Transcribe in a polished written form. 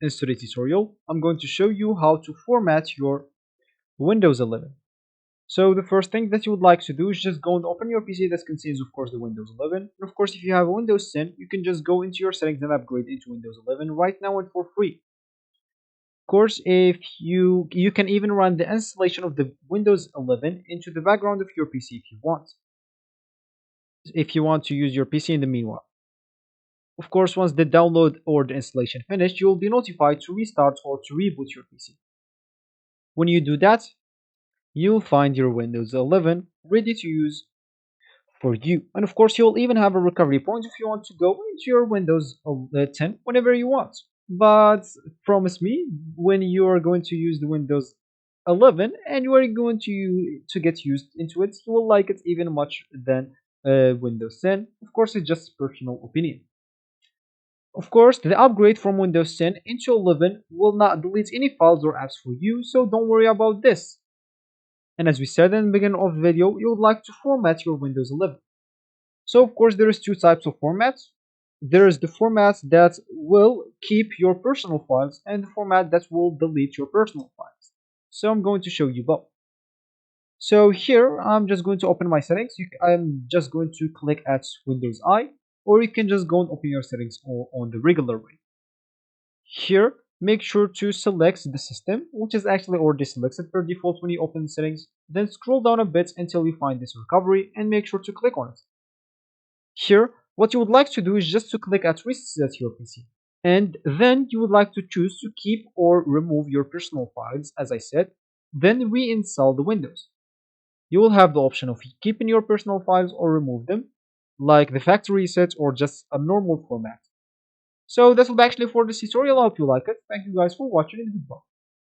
In today's tutorial, I'm going to show you how to format your Windows 11. So the first thing that you would like to do is just go and open your PC that contains of course the Windows 11. And of course if you have Windows 10, you can just go into your settings and upgrade into Windows 11 right now and for free. Of course, if you can even run the installation of the Windows 11 into the background of your PC if you want to use your PC in the meanwhile. Of course, once the download or the installation finished, you will be notified to restart or to reboot your PC. When you do that, you'll find your Windows 11 ready to use for you. And of course, you'll even have a recovery point if you want to go into your Windows 10 whenever you want. But promise me, when you are going to use the Windows 11 and you are going to get used into it, you will like it even much than Windows 10. Of course, it's just personal opinion. Of course, the upgrade from Windows 10 into 11 will not delete any files or apps for you, so don't worry about this. And as we said in the beginning of the video, you would like to format your Windows 11. So of course there is two types of formats. There is the format that will keep your personal files and the format that will delete your personal files. So I'm going to show you both. So here I'm just going to open my settings. I'm just going to click at Windows I, or you can just go and open your settings on the regular way. Here, make sure to select the system, which is actually already selected per default when you open the settings. Then scroll down a bit until you find this recovery and make sure to click on it. Here, what you would like to do is just to click at reset your PC. And then you would like to choose to keep or remove your personal files, as I said, then reinstall the Windows. You will have the option of keeping your personal files or remove them, like the factory reset or just a normal format. So that will be actually for this tutorial. I hope you like it. Thank you guys for watching and goodbye.